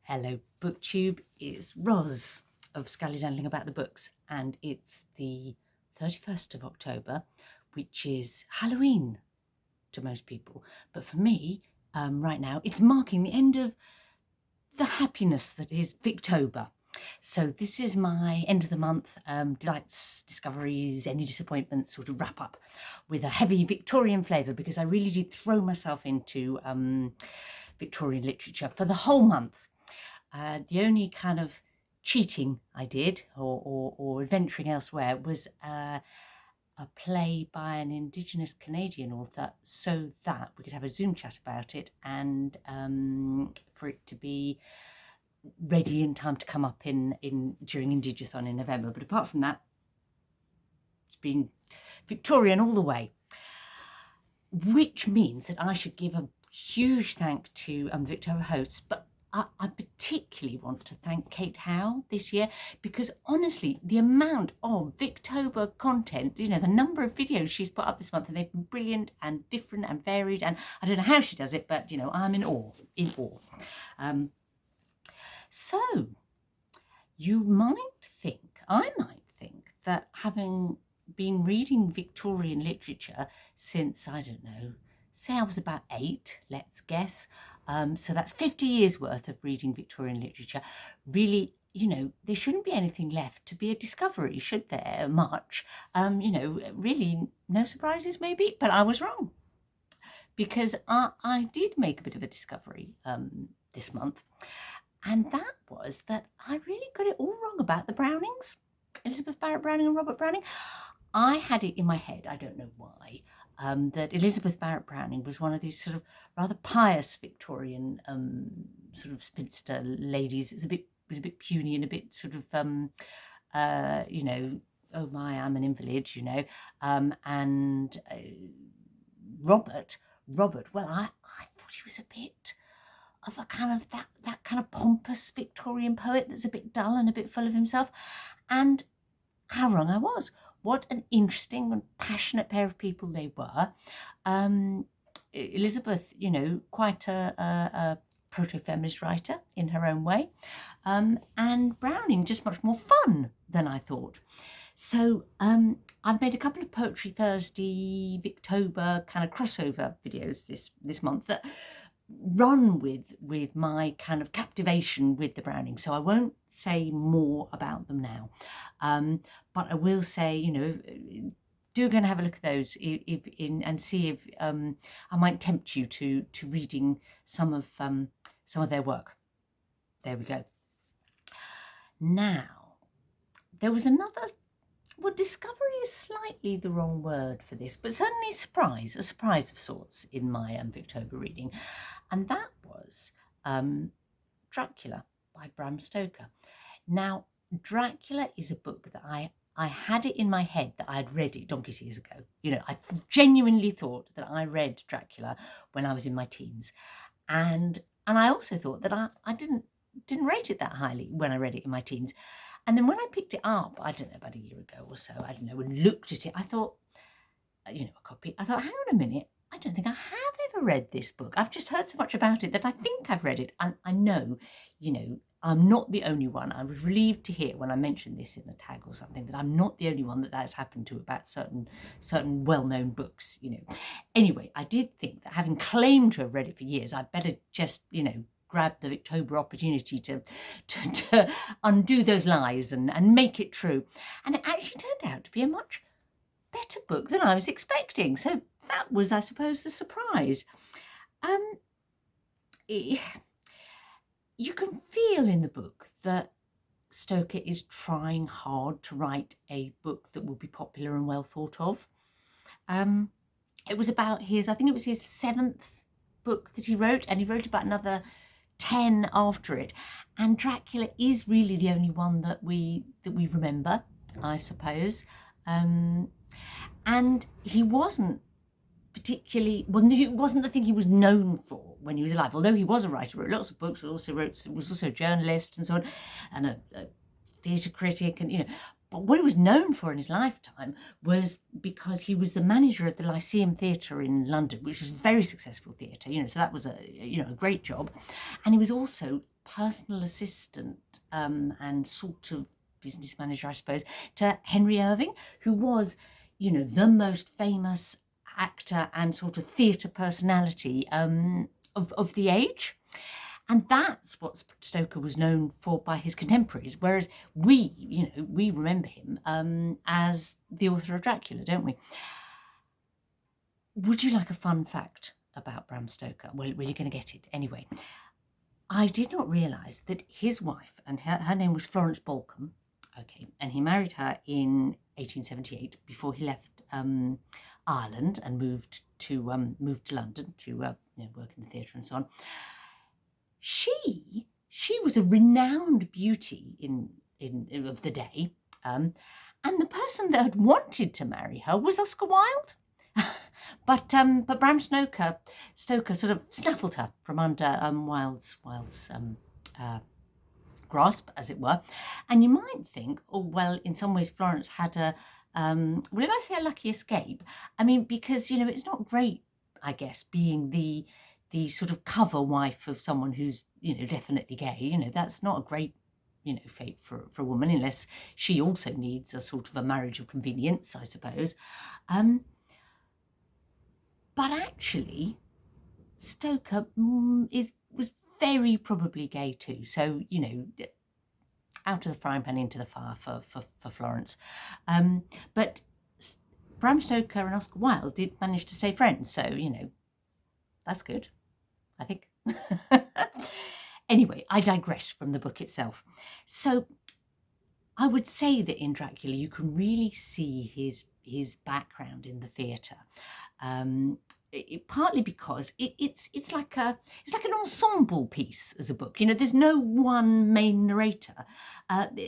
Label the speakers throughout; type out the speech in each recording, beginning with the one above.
Speaker 1: Hello, Booktube. It's Roz of Scallydandling About the Books, and it's the 31st of October, which is Halloween to most people. But for me, right now, it's marking the end of the happiness that is Victober. So this is my end of the month delights, discoveries, any disappointments sort of wrap up with a heavy Victorian flavour, because I really did throw myself into Victorian literature for the whole month. The only kind of cheating I did or adventuring elsewhere was a play by an Indigenous Canadian author, so that we could have a Zoom chat about it and for it to be ready in time to come up during Indigathon in November. But apart from that, it's been Victorian all the way, which means that I should give a huge thank to the Victober hosts, but I particularly want to thank Kate Howe this year, because honestly, the amount of Victober content, the number of videos she's put up this month, and they've been brilliant and different and varied, and I don't know how she does it, but I'm in awe. So you might think, I might think, that having been reading Victorian literature since, I don't know, say I was about 8, let's guess, so that's 50 years worth of reading Victorian literature. Really, there shouldn't be anything left to be a discovery, should there? Much. Really no surprises maybe, but I was wrong. Because I did make a bit of a discovery this month. And that was that I really got it all wrong about the Brownings, Elizabeth Barrett Browning and Robert Browning. I had it in my head, I don't know why, that Elizabeth Barrett Browning was one of these sort of rather pious Victorian sort of spinster ladies. It was a bit puny and a bit sort of, oh my, I'm an invalid, and Robert, well, I thought he was a bit of a kind of that kind of pompous Victorian poet that's a bit dull and a bit full of himself. And how wrong I was. What an interesting and passionate pair of people they were. Elizabeth, quite a proto-feminist writer in her own way. And Browning, just much more fun than I thought. So I've made a couple of Poetry Thursday, Victober kind of crossover videos this month that run with my kind of captivation with the Browning. So I won't say more about them now, but I will say, do go and have a look at those and see if I might tempt you to reading some of their work. There we go. Now, there was another. Well, discovery is slightly the wrong word for this, but certainly a surprise of sorts in my Victober reading. And that was Dracula by Bram Stoker. Now, Dracula is a book that I had it in my head that I had read it donkeys years ago. I genuinely thought that I read Dracula when I was in my teens. And I also thought that I didn't rate it that highly when I read it in my teens. And then when I picked it up, I don't know, about a year ago or so, and looked at it, I thought, a copy, I thought, hang on a minute, I don't think I have ever read this book. I've just heard so much about it that I think I've read it. And I know, I'm not the only one. I was relieved to hear when I mentioned this in a tag or something that I'm not the only one that's happened to about certain well-known books, Anyway, I did think that having claimed to have read it for years, I'd better just, grab the Victober opportunity to undo those lies and make it true. And it actually turned out to be a much better book than I was expecting. So that was, I suppose, the surprise. You can feel in the book that Stoker is trying hard to write a book that will be popular and well thought of. It was about I think it was his 7th book that he wrote, and he wrote about another 10 after it, and Dracula is really the only one that we remember, I suppose. And he wasn't particularly, it wasn't the thing he was known for when he was alive, although he was a writer, wrote lots of books, was also a journalist and so on, and a theatre critic, and but what he was known for in his lifetime was because he was the manager of the Lyceum Theatre in London, which was a very successful theatre, so that was a great job. And he was also personal assistant and sort of business manager, I suppose, to Henry Irving, who was, you know, the most famous actor and sort of theatre personality of the age. And that's what Stoker was known for by his contemporaries, whereas we remember him as the author of Dracula, don't we? Would you like a fun fact about Bram Stoker? Well, you're going to get it anyway. I did not realise that his wife, and her name was Florence Balcombe, okay, and he married her in 1878 before he left Ireland and moved to London to work in the theatre and so on. She was a renowned beauty of the day, and the person that had wanted to marry her was Oscar Wilde. But Bram Stoker sort of snaffled her from under Wilde's grasp, as it were. And you might think, oh well, in some ways Florence had a well, if I say a lucky escape, I mean, because, you know, it's not great, I guess, being the sort of cover wife of someone who's, you know, definitely gay. You know, that's not a great, you know, fate for a woman, unless she also needs a sort of a marriage of convenience, I suppose. But actually, Stoker was very probably gay too. So, you know, out of the frying pan into the fire for Florence. But Bram Stoker and Oscar Wilde did manage to stay friends. So, you know, that's good, I think. Anyway, I digress from the book itself. So I would say that in Dracula you can really see his background in the theatre, partly because it's like an ensemble piece as a book. You know, there's no one main narrator.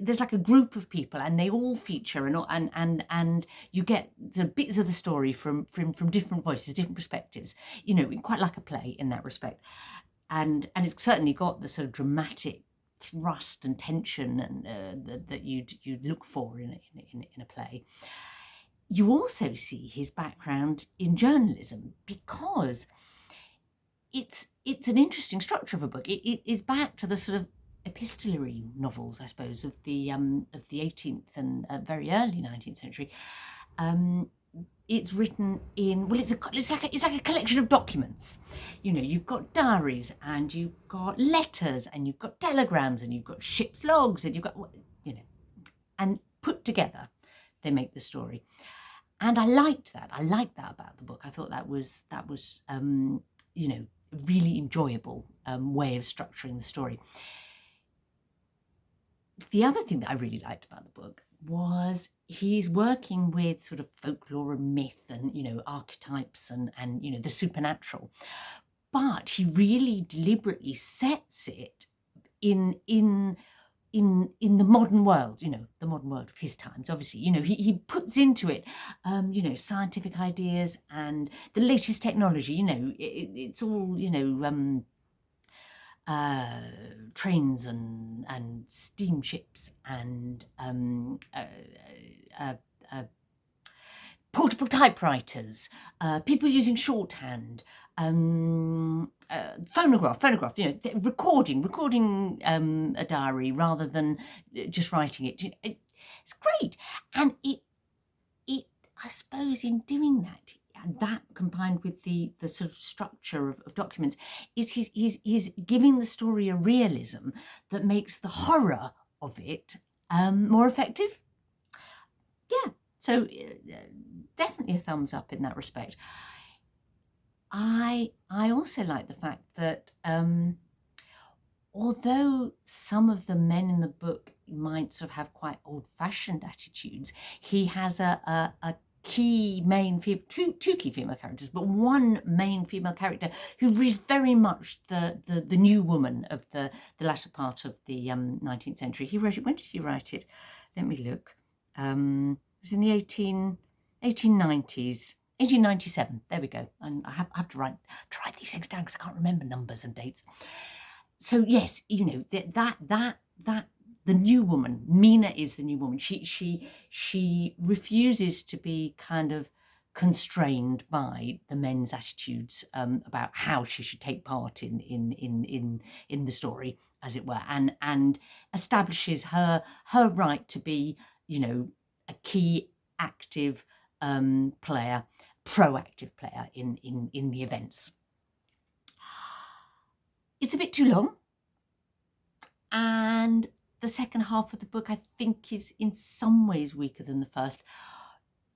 Speaker 1: There's like a group of people, and they all feature, and you get sort of bits of the story from different voices, different perspectives. You know, quite like a play in that respect, and it's certainly got the sort of dramatic thrust and tension and that you'd look for in a play. You also see his background in journalism, because it's an interesting structure of a book. It is back to the sort of epistolary novels, I suppose, of the 18th and very early 19th century. It's written in, well, it's like a collection of documents. You know, you've got diaries, and you've got letters, and you've got telegrams, and you've got ship's logs, and you've got, you know, and put together they make the story. And I liked that. I liked that about the book. I thought that was you know, really enjoyable way of structuring the story. The other thing that I really liked about the book was he's working with sort of folklore and myth and, you know, archetypes and you know, the supernatural, but he really deliberately sets it in the modern world, you know, the modern world of his times. Obviously, you know, he puts into it, you know, scientific ideas and the latest technology. You know, it's all, you know, trains and steamships and portable typewriters, people using shorthand, phonograph, you know, recording a diary rather than just writing it. It's great, and it I suppose in doing that, and that combined with the sort of structure of documents, is he's giving the story a realism that makes the horror of it more effective. Yeah, so definitely a thumbs up in that respect. I also like the fact that although some of the men in the book might sort of have quite old-fashioned attitudes, he has a key main female, two key female characters, but one main female character who is very much the new woman of the latter part of the 19th century. He wrote it. When did he write it? Let me look. It was in the 1890s. 1897. There we go. And I have to write these things down because I can't remember numbers and dates. So yes, you know, that the new woman, Mina is the new woman. She refuses to be kind of constrained by the men's attitudes about how she should take part in the story. as it were, and establishes her right to be, a key active player, proactive player in the events. It's a bit too long, and the second half of the book, I think, is in some ways weaker than the first,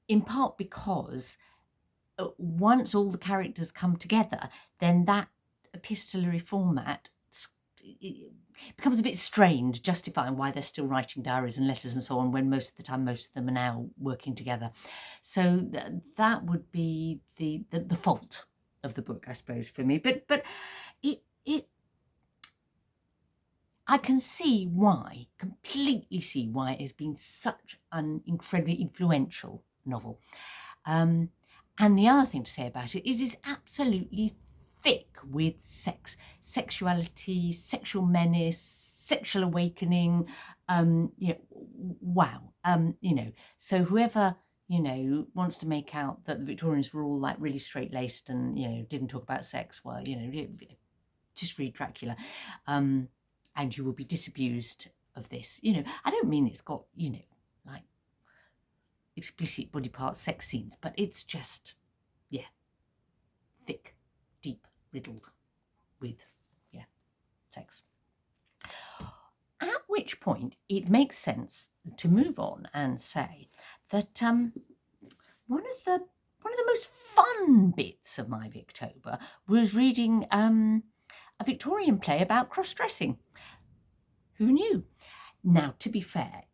Speaker 1: in part because once all the characters come together, then that epistolary format becomes a bit strained, justifying why they're still writing diaries and letters and so on, when most of the time most of them are now working together. So that would be the fault of the book, I suppose, for me. But I can completely see why it has been such an incredibly influential novel. And the other thing to say about it is it's absolutely thick with sex, sexuality, sexual menace, sexual awakening. Wow. So whoever, wants to make out that the Victorians were all like really straight-laced and, didn't talk about sex, well, just read Dracula. And you will be disabused of this. I don't mean it's got, like explicit body part sex scenes, but it's just, thick, deep, riddled with, sex. At which point it makes sense to move on and say that one of the most fun bits of my Victober was reading a Victorian play about cross-dressing. Who knew? Now, to be fair,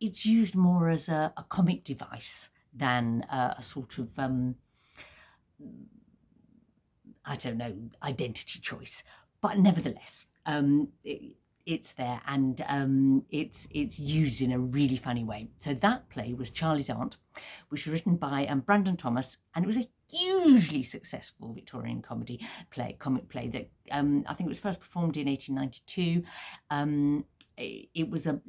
Speaker 1: it's used more as a comic device than a sort of, identity choice. But nevertheless, it's there, and it's used in a really funny way. So that play was Charley's Aunt, which was written by Brandon Thomas, and it was a hugely successful Victorian comic play that I think it was first performed in 1892. It was a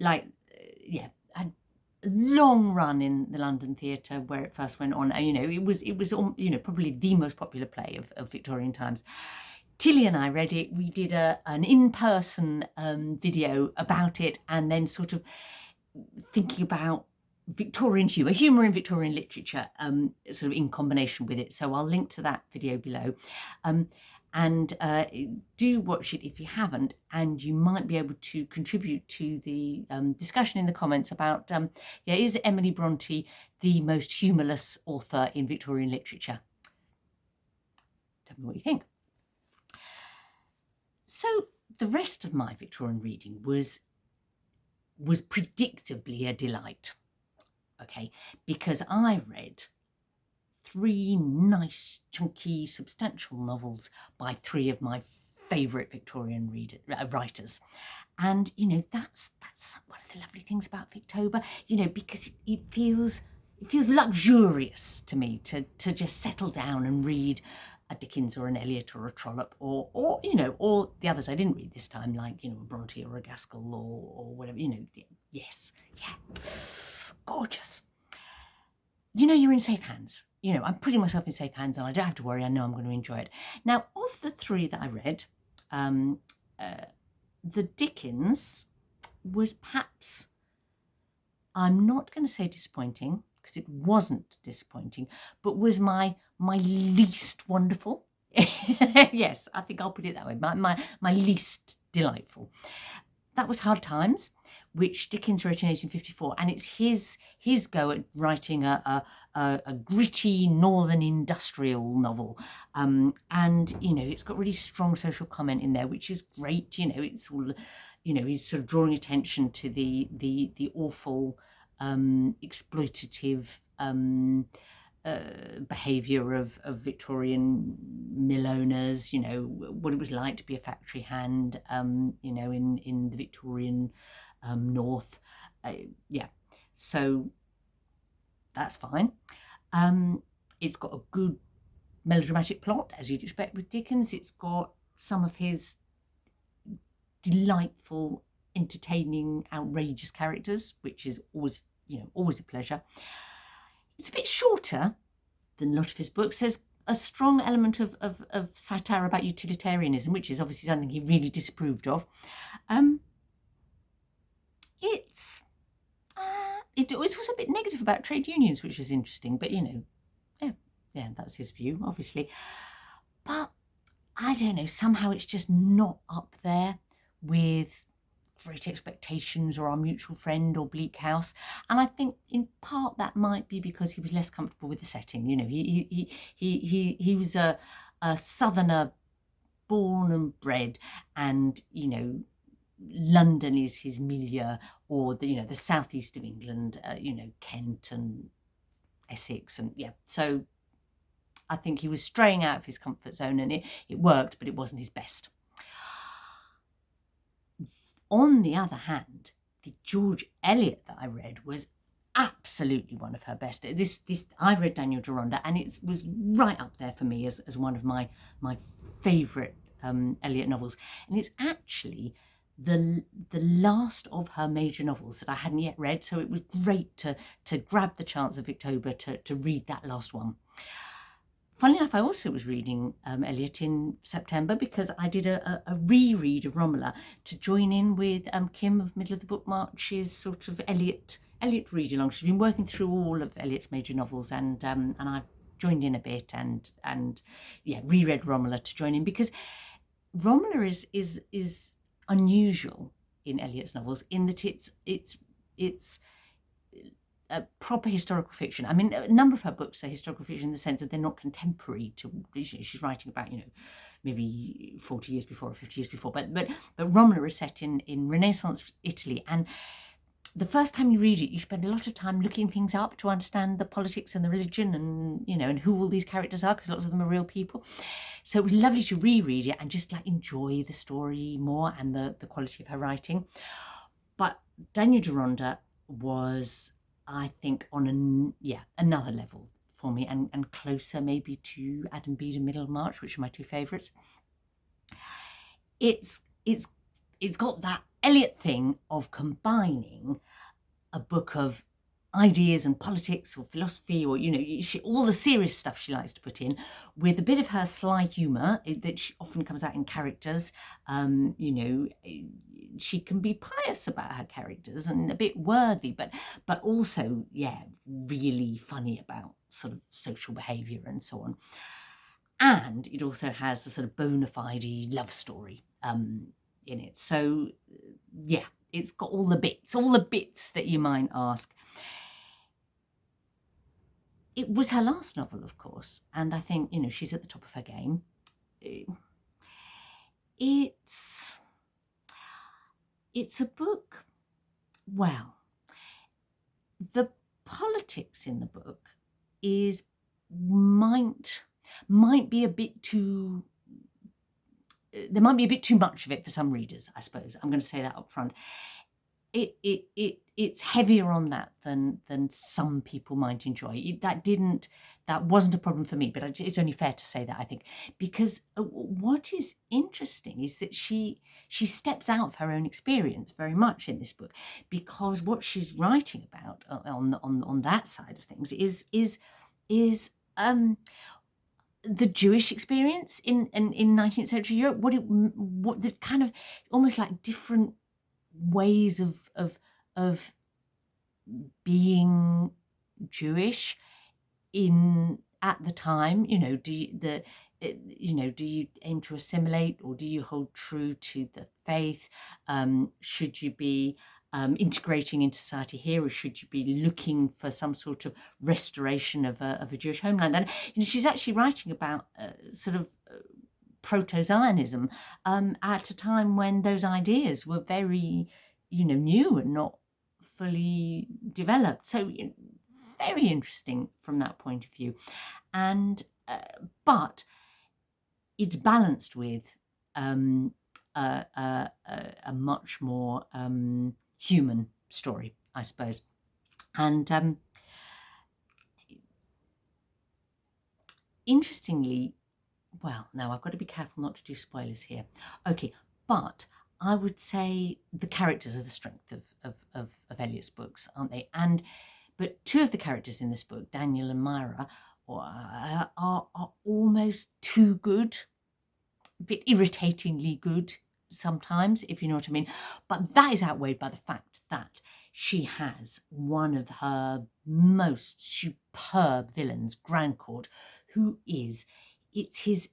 Speaker 1: long run in the London theatre where it first went on. It was probably the most popular play of Victorian times. Tilly and I read it. We did an in-person video about it, and then sort of thinking about Victorian humour in Victorian literature, sort of in combination with it. So I'll link to that video below. And do watch it if you haven't, and you might be able to contribute to the discussion in the comments about, is Emily Bronte the most humourless author in Victorian literature? Tell me what you think. So the rest of my Victorian reading was predictably a delight, okay, because I read 3 nice, chunky, substantial novels by 3 of my favourite Victorian writers. And, that's one of the lovely things about Victober, because it feels luxurious to me to just settle down and read a Dickens or an Eliot or a Trollope or the others I didn't read this time, like, a Bronte or a Gaskell or whatever, yes, gorgeous. You're in safe hands. I'm putting myself in safe hands, and I don't have to worry. I know I'm going to enjoy it. Now, of the 3 that I read, the Dickens was perhaps, I'm not going to say disappointing, because it wasn't disappointing, but was my least wonderful. Yes, I think I'll put it that way. My least delightful. That was Hard Times, which Dickens wrote in 1854, and it's his go at writing a gritty northern industrial novel, and it's got really strong social comment in there, which is great. It's all, he's sort of drawing attention to the awful exploitative behaviour of Victorian mill owners, what it was like to be a factory hand, in the Victorian north. So that's fine. It's got a good melodramatic plot, as you'd expect with Dickens. It's got some of his delightful, entertaining, outrageous characters, which is always a pleasure. It's a bit shorter than a lot of his books. There's a strong element of satire about utilitarianism, which is obviously something he really disapproved of. It was a bit negative about trade unions, which was interesting, but yeah, that's his view, obviously. But I don't know, somehow it's just not up there with Great Expectations or Our Mutual Friend or Bleak House. And I think in part that might be because he was less comfortable with the setting. He was a southerner born and bred, and London is his milieu, or the southeast of England, Kent and Essex, and so I think he was straying out of his comfort zone, and it worked, but it wasn't his best. On the other hand, the George Eliot that I read was absolutely one of her best. I've read Daniel Deronda, and it was right up there for me as one of my favourite Eliot novels, and it's actually the last of her major novels that I hadn't yet read, so it was great to grab the chance of Victober to read that last one. Funnily enough, I also was reading Eliot in September because I did a reread of Romola to join in with Kim of Middle of the Book March's sort of Eliot read along. She's been working through all of Eliot's major novels, and I've joined in a bit and reread Romola to join in, because Romola is unusual in Eliot's novels in that it's a proper historical fiction. I mean, a number of her books are historical fiction in the sense that they're not contemporary to. She's writing about maybe 40 years before or 50 years before, but Romola is set in Renaissance Italy, and the first time you read it, you spend a lot of time looking things up to understand the politics and the religion and and who all these characters are, because lots of them are real people. So it was lovely to reread it and just enjoy the story more and the quality of her writing. But Daniel Deronda was, I think, on another level for me, and closer maybe to Adam Bede and Middlemarch, which are my two favourites. It's got that Eliot thing of combining a book of ideas and politics or philosophy, or all the serious stuff she likes to put in, with a bit of her sly humour that she often comes out in characters. She can be pious about her characters and a bit worthy, but also really funny about sort of social behaviour and so on. And it also has a sort of bona fide love story in it. So it's got all the bits that you might ask. It was her last novel, of course, and I think she's at the top of her game. It's a book. Well, the politics in the book might be a bit too. There might be a bit too much of it for some readers, I suppose. I'm going to say that up front. It's heavier on that than some people might enjoy. That wasn't a problem for me, but it's only fair to say that, I think, because what is interesting is that she steps out of her own experience very much in this book, because what she's writing about on that side of things is the Jewish experience in 19th century Europe, what the kind of almost like different ways of being Jewish at the time. Do you aim to assimilate, or do you hold true to the faith? Should you be integrating into society here, or should you be looking for some sort of restoration of a Jewish homeland? And she's actually writing about sort of proto-Zionism at a time when those ideas were very new and not fully developed. So very interesting from that point of view, and but it's balanced with a much more human story, I suppose. And interestingly, well, now I've got to be careful not to do spoilers here. Okay, but I would say the characters are the strength of Eliot's books, aren't they? But two of the characters in this book, Daniel and Myra, are almost too good, a bit irritatingly good sometimes, if you know what I mean. But that is outweighed by the fact that she has one of her most superb villains, Grandcourt, who is, it's his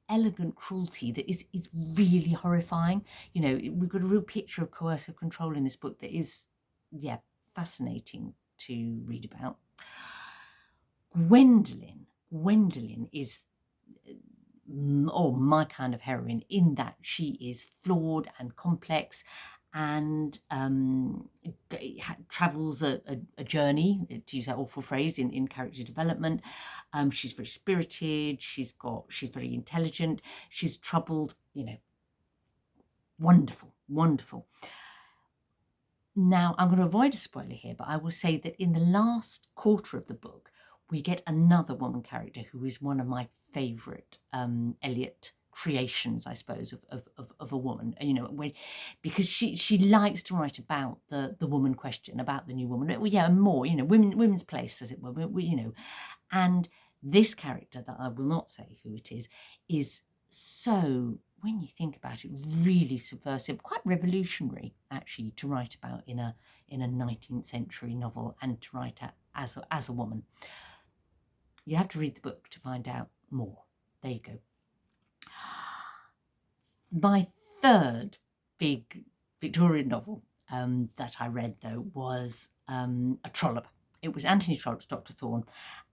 Speaker 1: elegant cruelty that is really horrifying. You know, we've got a real picture of coercive control in this book that is, yeah, fascinating to read about. Gwendolyn is my kind of heroine, in that she is flawed and complex and travels a journey, to use that awful phrase, in character development. She's very spirited, she's very intelligent, she's troubled, you know, wonderful. Now, I'm going to avoid a spoiler here, but I will say that in the last quarter of the book, we get another woman character who is one of my favourite Eliot creations, I suppose, of a woman. You know, because she likes to write about the woman question, about the new woman. Well, yeah, and more, you know, women's place, as it were. You know, and this character, that I will not say who it is so, when you think about it, really subversive, quite revolutionary, actually, to write about in a 19th century novel, and to write as a woman. You have to read the book to find out more. There you go. My third big Victorian novel that I read, though, was a Trollope. It was Anthony Trollope's Dr. Thorne,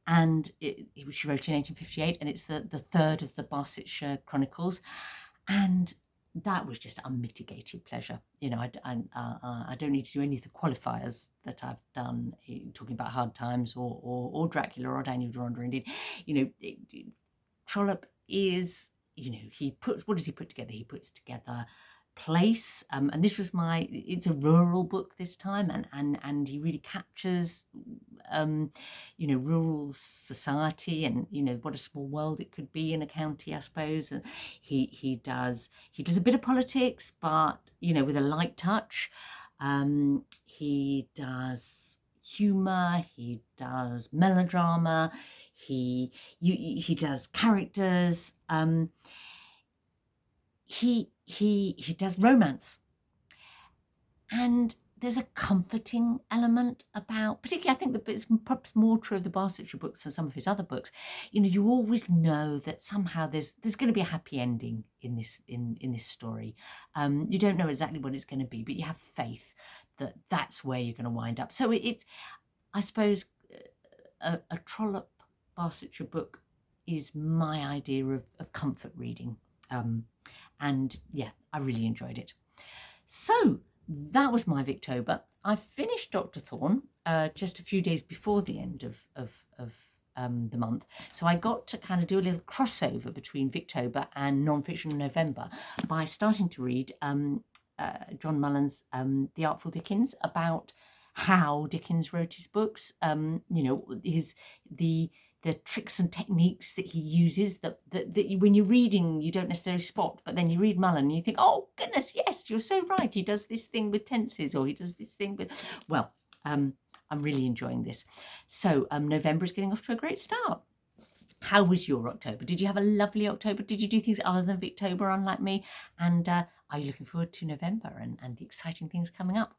Speaker 1: and she wrote in 1858, and it's the third of the Barsetshire Chronicles, and that was just unmitigated pleasure. You know, I don't need to do any of the qualifiers that I've done, talking about Hard Times or Dracula or Daniel Deronda. Indeed, you know, Trollope is, you know, what does he put together? He puts together place, and this was it's a rural book this time, and he really captures you know, rural society, and you know what a small world it could be in a county, I suppose. And he does a bit of politics, but you know, with a light touch. He does humor, he does melodrama, he does characters, he does romance, and there's a comforting element about, particularly I think that it's perhaps more true of the Barsetshire books than some of his other books. You know, you always know that somehow there's going to be a happy ending in this story. You don't know exactly what it's going to be, but you have faith that that's where you're going to wind up. So it's I suppose a Trollope Barsetshire book is my idea of comfort reading. And yeah, I really enjoyed it. So that was my Victober. I finished Dr. Thorne just a few days before the end of the month. So I got to kind of do a little crossover between Victober and non-fiction November by starting to read John Mullan's The Artful Dickens, about how Dickens wrote his books. You know, the tricks and techniques that he uses that when you're reading you don't necessarily spot, but then you read Mullan and you think, oh goodness, yes, you're so right, he does this thing with tenses, or he does this thing with, well, I'm really enjoying this. So November is getting off to a great start. How was your October? Did you have a lovely October? Did you do things other than Victober, unlike me? And are you looking forward to November and the exciting things coming up?